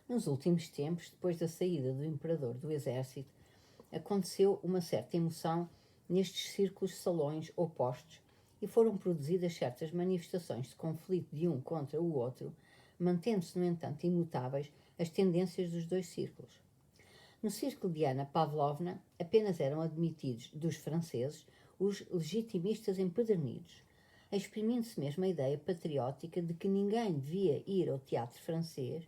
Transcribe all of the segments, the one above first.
Nos últimos tempos, depois da saída do imperador do exército, aconteceu uma certa emoção nestes círculos salões opostos e foram produzidas certas manifestações de conflito de um contra o outro, mantendo-se, no entanto, imutáveis as tendências dos dois círculos. No círculo de Anna Pavlovna, apenas eram admitidos dos franceses os legitimistas empedernidos, exprimindo-se mesmo a ideia patriótica de que ninguém devia ir ao teatro francês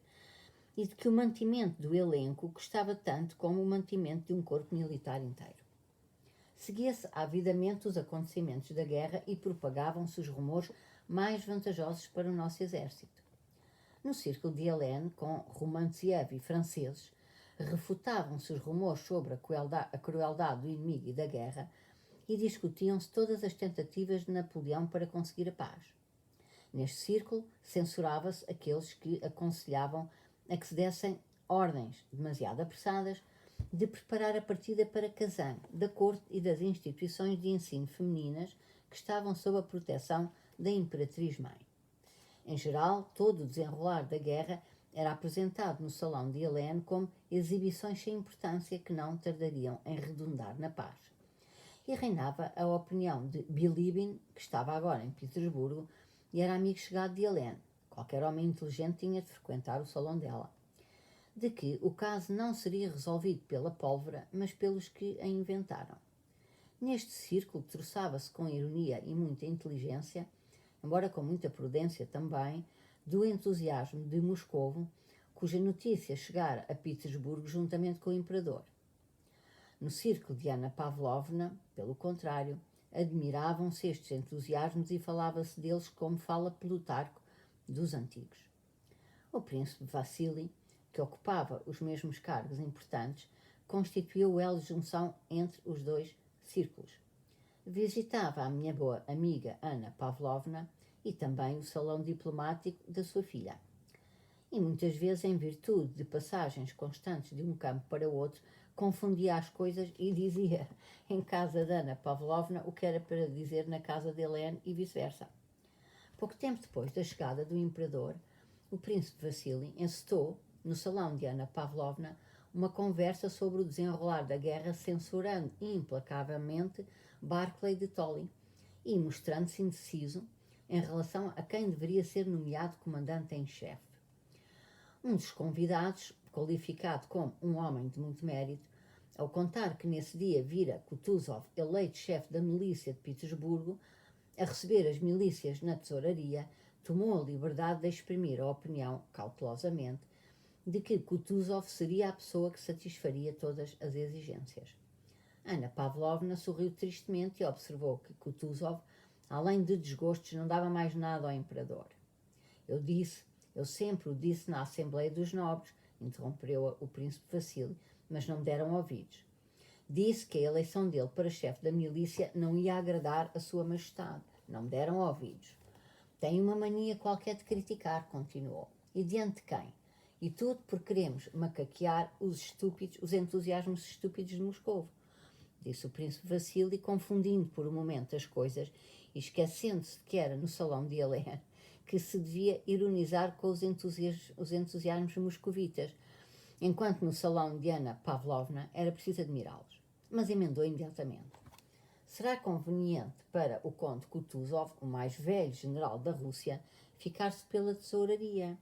e de que o mantimento do elenco custava tanto como o mantimento de um corpo militar inteiro. Seguia-se avidamente os acontecimentos da guerra e propagavam-se os rumores mais vantajosos para o nosso exército. No círculo de Helene, com Romantiev e franceses, refutavam-se os rumores sobre a crueldade do inimigo e da guerra e discutiam-se todas as tentativas de Napoleão para conseguir a paz. Neste círculo, censurava-se aqueles que aconselhavam a que se dessem ordens demasiado apressadas de preparar a partida para Kazan, da corte e das instituições de ensino femininas que estavam sob a proteção da Imperatriz-Mãe. Em geral, todo o desenrolar da guerra era apresentado no salão de Helene como exibições sem importância que não tardariam em redundar na paz. E reinava a opinião de Bilibin, que estava agora em Petersburgo e era amigo chegado de Helene. Qualquer homem inteligente tinha de frequentar o salão dela. De que o caso não seria resolvido pela pólvora, mas pelos que a inventaram. Neste círculo troçava-se com ironia e muita inteligência, embora com muita prudência também, do entusiasmo de Moscovo, cuja notícia chegara a Petersburgo juntamente com o imperador. No círculo de Anna Pavlovna, pelo contrário, admiravam-se estes entusiasmos e falava-se deles como fala Plutarco dos antigos. O príncipe Vassili, que ocupava os mesmos cargos importantes, constituiu o elo de junção entre os dois círculos. Visitava a minha boa amiga Anna Pavlovna e também o salão diplomático da sua filha. E muitas vezes, em virtude de passagens constantes de um campo para outro, confundia as coisas e dizia em casa de Anna Pavlovna o que era para dizer na casa de Helene e vice-versa. Pouco tempo depois da chegada do imperador, o príncipe Vassili encetou, no salão de Anna Pavlovna, uma conversa sobre o desenrolar da guerra, censurando implacavelmente Barclay de Tolly e mostrando-se indeciso em relação a quem deveria ser nomeado comandante em chefe. Um dos convidados, qualificado como um homem de muito mérito, ao contar que nesse dia vira Kutuzov eleito chefe da milícia de Petersburgo, a receber as milícias na tesouraria, tomou a liberdade de exprimir a opinião, cautelosamente, de que Kutuzov seria a pessoa que satisfaria todas as exigências. Anna Pavlovna sorriu tristemente e observou que Kutuzov, além de desgostos, não dava mais nada ao imperador. Eu sempre o disse na Assembleia dos Nobres, interrompeu o príncipe Vassili, mas não me deram ouvidos. Disse que a eleição dele para chefe da milícia não ia agradar a sua majestade. Não me deram ouvidos. Tem uma mania qualquer de criticar, continuou. E diante de quem? E tudo por queremos macaquear os entusiasmos estúpidos de Moscovo, disse o príncipe Vassili, confundindo por um momento as coisas e esquecendo-se de que era no salão de Helene que se devia ironizar com os entusiasmos moscovitas, enquanto no salão de Anna Pavlovna era preciso admirá-los. Mas emendou imediatamente. Será conveniente para o conde Kutuzov, o mais velho general da Rússia, ficar-se pela tesouraria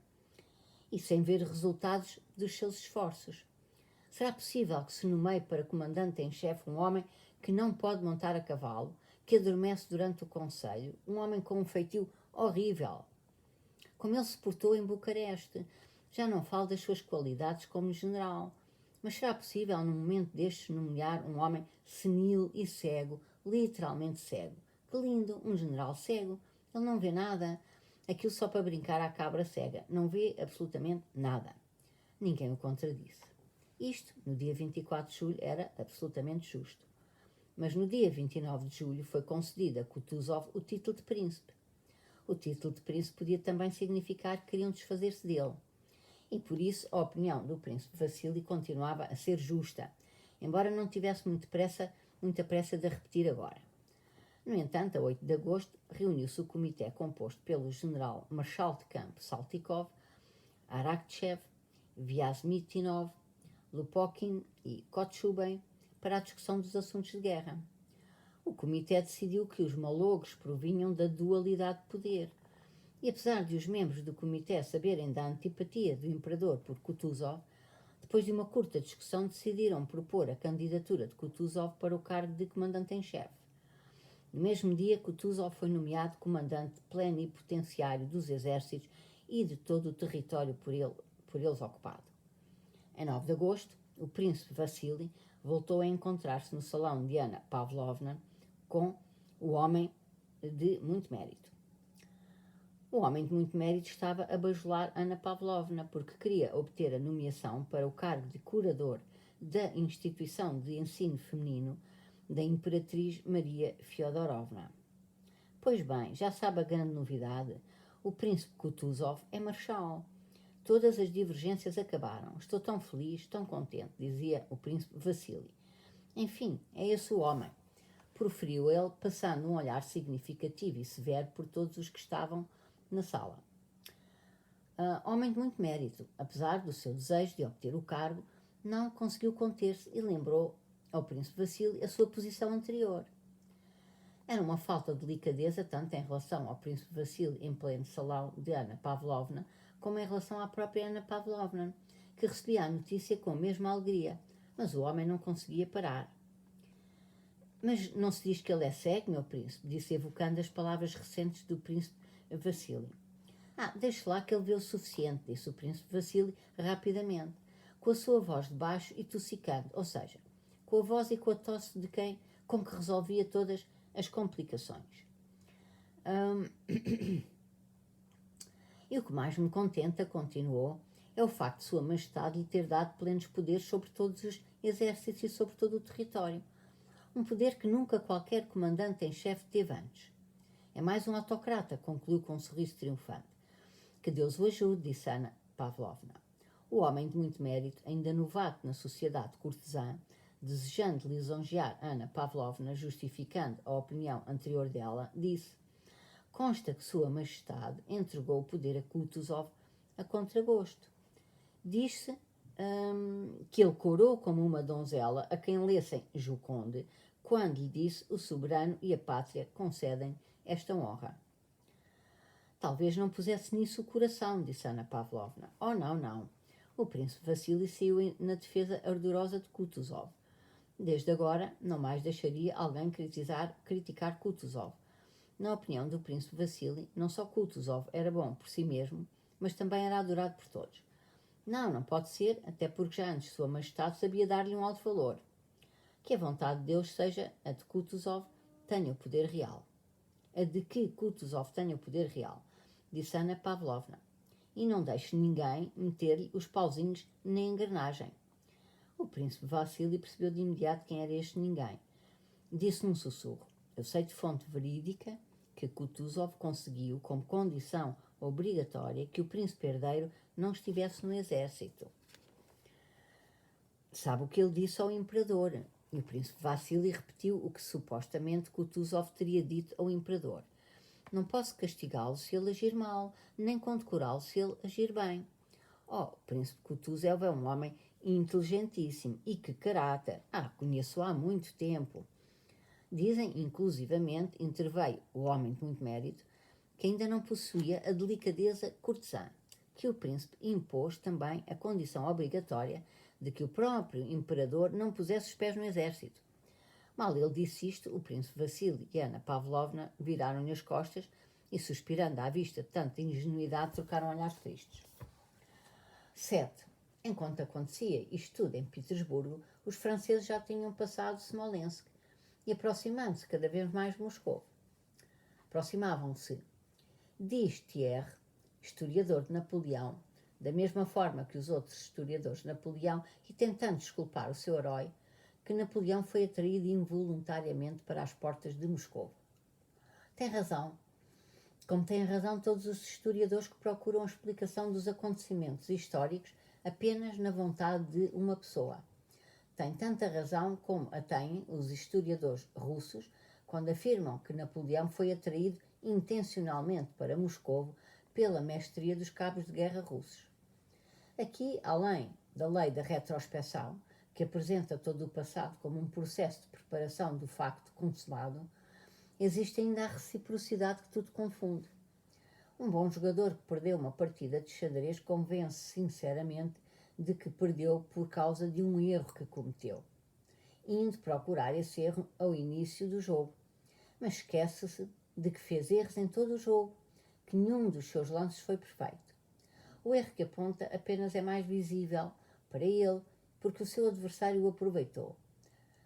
e sem ver resultados dos seus esforços. Será possível que se nomeie para comandante em chefe um homem que não pode montar a cavalo, que adormece durante o conselho, um homem com um feitio horrível, como ele se portou em Bucareste? Já não falo das suas qualidades como general. Mas será possível, num momento destes, nomear um homem senil e cego, literalmente cego? Que lindo, um general cego. Ele não vê nada. Aquilo só para brincar à cabra cega. Não vê absolutamente nada. Ninguém o contradisse. Isto, no dia 24 de julho, era absolutamente justo. Mas no dia 29 de julho foi concedido a Kutuzov o título de príncipe. O título de príncipe podia também significar que queriam desfazer-se dele. E por isso a opinião do príncipe Vassili continuava a ser justa, embora não tivesse muita pressa de a repetir agora. No entanto, a 8 de agosto, reuniu-se o comitê composto pelo general Marshal de Campo Saltykov, Arakchev, Vyazmitynov, Lupokhin e Kochubey para a discussão dos assuntos de guerra. O comitê decidiu que os malogros provinham da dualidade de poder, e apesar de os membros do comitê saberem da antipatia do imperador por Kutuzov, depois de uma curta discussão decidiram propor a candidatura de Kutuzov para o cargo de comandante em chefe. No mesmo dia, Kutuzov foi nomeado comandante plenipotenciário dos exércitos e de todo o território por eles ocupado. Em 9 de agosto, o príncipe Vassili voltou a encontrar-se no salão de Anna Pavlovna com o homem de muito mérito. O homem de muito mérito estava a bajular Anna Pavlovna porque queria obter a nomeação para o cargo de curador da instituição de ensino feminino da Imperatriz Maria Fyodorovna. Pois bem, já sabe a grande novidade, o príncipe Kutuzov é marechal. Todas as divergências acabaram. Estou tão feliz, tão contente, dizia o príncipe Vassili. Enfim, é esse o homem, proferiu ele, passando um olhar significativo e severo por todos os que estavam na sala. Homem de muito mérito, apesar do seu desejo de obter o cargo, não conseguiu conter-se e lembrou ao príncipe Vassili a sua posição anterior. Era uma falta de delicadeza tanto em relação ao príncipe Vassili em pleno salão de Anna Pavlovna, como em relação à própria Anna Pavlovna, que recebia a notícia com a mesma alegria, mas o homem não conseguia parar. Mas não se diz que ele é cego, meu príncipe, disse evocando as palavras recentes do príncipe Vassili. Deixe lá que ele vê o suficiente, disse o príncipe Vassili rapidamente, com a sua voz de baixo e tossicando, ou seja, com a voz e com a tosse de quem, com que resolvia todas as complicações. E o que mais me contenta, continuou, é o facto de Sua Majestade lhe ter dado plenos poderes sobre todos os exércitos e sobre todo o território. Um poder que nunca qualquer comandante em chefe teve antes. É mais um autocrata, concluiu com um sorriso triunfante. Que Deus o ajude, disse Anna Pavlovna. O homem de muito mérito, ainda novato na sociedade cortesã, desejando lisonjear Anna Pavlovna, justificando a opinião anterior dela, disse: consta que Sua Majestade entregou o poder a Kutuzov a contragosto. Diz-se que ele corou como uma donzela a quem lessem Joconde, quando lhe disse o soberano e a pátria concedem esta honra. Talvez não pusesse nisso o coração, disse Anna Pavlovna. Oh, não, não. O príncipe Vassili saiu na defesa ardorosa de Kutuzov. Desde agora, não mais deixaria alguém criticar Kutuzov. Na opinião do príncipe Vassili, não só Kutuzov era bom por si mesmo, mas também era adorado por todos. Não pode ser, até porque já antes Sua Majestade sabia dar-lhe um alto valor. Que a vontade de Deus seja a de Kutuzov tenha o poder real. A de que Kutuzov tenha o poder real, disse Anna Pavlovna, e não deixe ninguém meter-lhe os pauzinhos na engrenagem. O príncipe Vassili percebeu de imediato quem era este ninguém. Disse num sussurro: eu sei de fonte verídica que Kutuzov conseguiu, como condição obrigatória, que o príncipe herdeiro não estivesse no exército. Sabe o que ele disse ao imperador? E o príncipe Vassili repetiu o que supostamente Kutuzov teria dito ao imperador. Não posso castigá-lo se ele agir mal, nem condecorá-lo se ele agir bem. O príncipe Kutuzov é um homem inteligentíssimo. E que caráter! Conheço-o há muito tempo. Dizem, inclusivamente, interveio o homem de muito mérito, que ainda não possuía a delicadeza cortesã, que o príncipe impôs também a condição obrigatória de que o próprio imperador não pusesse os pés no exército. Mal ele disse isto, o príncipe Vassili e Anna Pavlovna viraram-lhe as costas e, suspirando à vista de tanta ingenuidade, trocaram olhares tristes. 7. Enquanto acontecia isto tudo em Petersburgo, os franceses já tinham passado Smolensk e aproximando-se cada vez mais de Moscou. Aproximavam-se. Diz Thiers, historiador de Napoleão, da mesma forma que os outros historiadores de Napoleão, e tentando desculpar o seu herói, que Napoleão foi atraído involuntariamente para as portas de Moscou. Tem razão, como têm razão todos os historiadores que procuram a explicação dos acontecimentos históricos apenas na vontade de uma pessoa. Tem tanta razão como a têm os historiadores russos quando afirmam que Napoleão foi atraído intencionalmente para Moscovo pela mestria dos cabos de guerra russos. Aqui, além da lei da retrospecção, que apresenta todo o passado como um processo de preparação do facto consumado, existe ainda a reciprocidade que tudo confunde. Um bom jogador que perdeu uma partida de xadrez convence sinceramente de que perdeu por causa de um erro que cometeu, indo procurar esse erro ao início do jogo, mas esquece-se de que fez erros em todo o jogo, que nenhum dos seus lances foi perfeito. O erro que aponta apenas é mais visível para ele porque o seu adversário o aproveitou.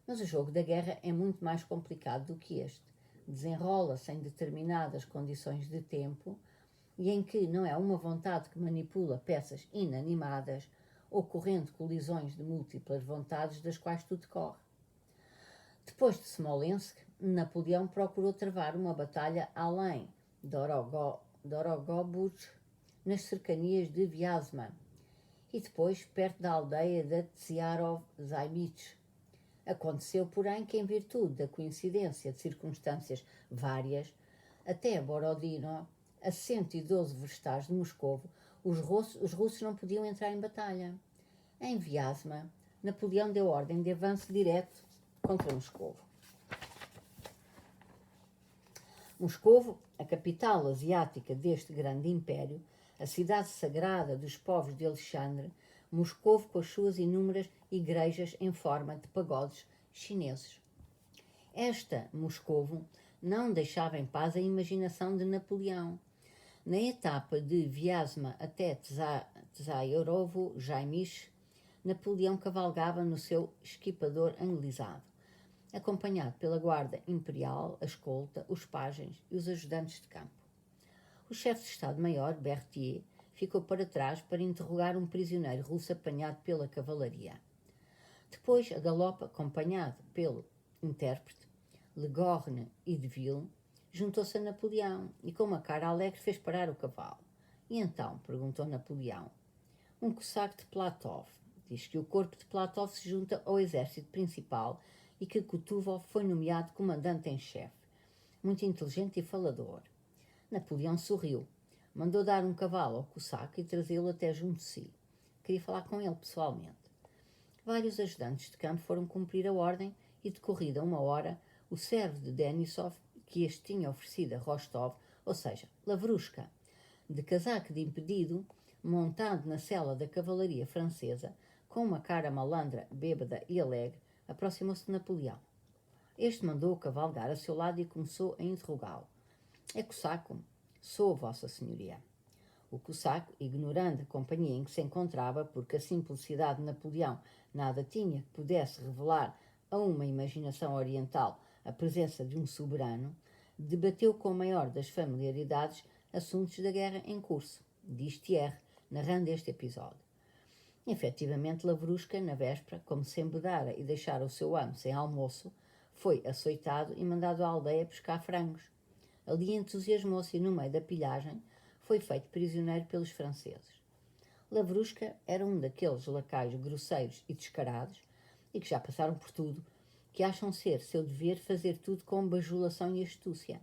Mas o jogo da guerra é muito mais complicado do que este. Desenrola-se em determinadas condições de tempo e em que não é uma vontade que manipula peças inanimadas, ocorrendo colisões de múltiplas vontades das quais tudo decorre. Depois de Smolensk, Napoleão procurou travar uma batalha além de Dorogobuz, nas cercanias de Vyazma, e depois perto da aldeia de Tsiarov-Zaibich. Aconteceu, porém, que em virtude da coincidência de circunstâncias várias, até Borodino, a 112 verstais de Moscovo, os russos não podiam entrar em batalha. Em Vyazma, Napoleão deu ordem de avanço direto contra Moscovo. Moscovo, a capital asiática deste grande império, a cidade sagrada dos povos de Alexandre, Moscovo com as suas inúmeras igrejas em forma de pagodes chineses. Esta Moscovo não deixava em paz a imaginação de Napoleão. Na etapa de Vyazma até Tsariovo-Zaimich, Napoleão cavalgava no seu esquipador anglizado, acompanhado pela guarda imperial, a escolta, os pajens e os ajudantes de campo. O chefe de Estado-Maior, Berthier, ficou para trás para interrogar um prisioneiro russo apanhado pela cavalaria. Depois, a galope, acompanhado pelo intérprete, Legorne e Deville, juntou-se a Napoleão e, com uma cara alegre, fez parar o cavalo. E então? Perguntou Napoleão. Um cossack de Platov. Diz que o corpo de Platov se junta ao exército principal e que Kutuzov foi nomeado comandante em chefe. Muito inteligente e falador. Napoleão sorriu. Mandou dar um cavalo ao cossack e trazê-lo até junto de si. Queria falar com ele pessoalmente. Vários ajudantes de campo foram cumprir a ordem e, decorrida uma hora, o servo de Denisov, que este tinha oferecido a Rostov, ou seja, Lavrushka, de casaco de impedido, montado na sela da cavalaria francesa, com uma cara malandra, bêbada e alegre, aproximou-se de Napoleão. Este mandou-o cavalgar a seu lado e começou a interrogá-lo. É cossaco? Sou, Vossa Senhoria. O cossaco, ignorando a companhia em que se encontrava, porque a simplicidade de Napoleão nada tinha que pudesse revelar a uma imaginação oriental a presença de um soberano, debateu com a maior das familiaridades assuntos da guerra em curso, diz Thierry, narrando este episódio. Efetivamente, Lavrushka, na véspera, como se embedara e deixara o seu amo sem almoço, foi açoitado e mandado à aldeia pescar frangos. Ali entusiasmou-se e, no meio da pilhagem, foi feito prisioneiro pelos franceses. Lavrushka era um daqueles lacaios grosseiros e descarados, e que já passaram por tudo, que acham ser seu dever fazer tudo com bajulação e astúcia.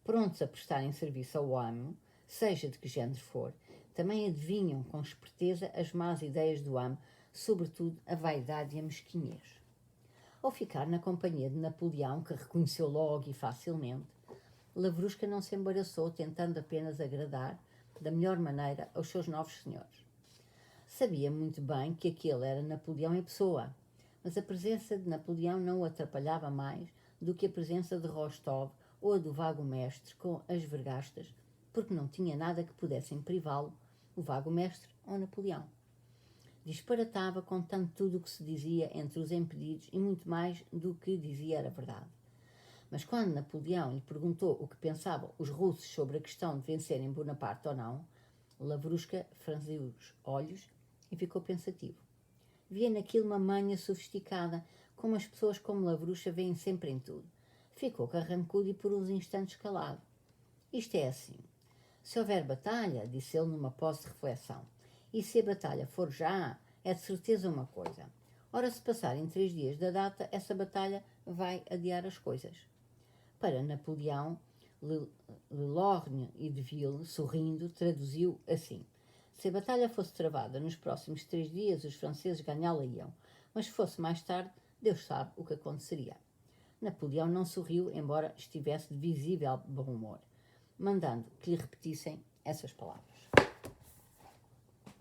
Prontos a prestarem serviço ao amo, seja de que género for, também adivinham com esperteza as más ideias do amo, sobretudo a vaidade e a mesquinhez. Ao ficar na companhia de Napoleão, que reconheceu logo e facilmente, Lavrushka não se embaraçou, tentando apenas agradar, da melhor maneira, aos seus novos senhores. Sabia muito bem que aquele era Napoleão em pessoa, mas a presença de Napoleão não o atrapalhava mais do que a presença de Rostov ou a do vago mestre com as vergastas, porque não tinha nada que pudessem privá-lo, o vago mestre ou Napoleão. Disparatava contando tudo o que se dizia entre os impedidos e muito mais do que dizia era verdade. Mas quando Napoleão lhe perguntou o que pensavam os russos sobre a questão de vencerem Bonaparte ou não, Lavrushka franziu os olhos e ficou pensativo. Via naquilo uma manha sofisticada, como as pessoas como Lavrushka veem sempre em tudo. Ficou carrancudo e por uns instantes calado. Isto é assim. Se houver batalha, disse ele numa pose de reflexão, e se a batalha for já, é de certeza uma coisa. Ora, se passarem 3 dias da data, essa batalha vai adiar as coisas. Para Napoleão, Lelorgne e Deville, sorrindo, traduziu assim. Se a batalha fosse travada nos próximos 3 dias, os franceses ganhá-la-iam, mas se fosse mais tarde, Deus sabe o que aconteceria. Napoleão não sorriu, embora estivesse de visível bom humor, mandando que lhe repetissem essas palavras.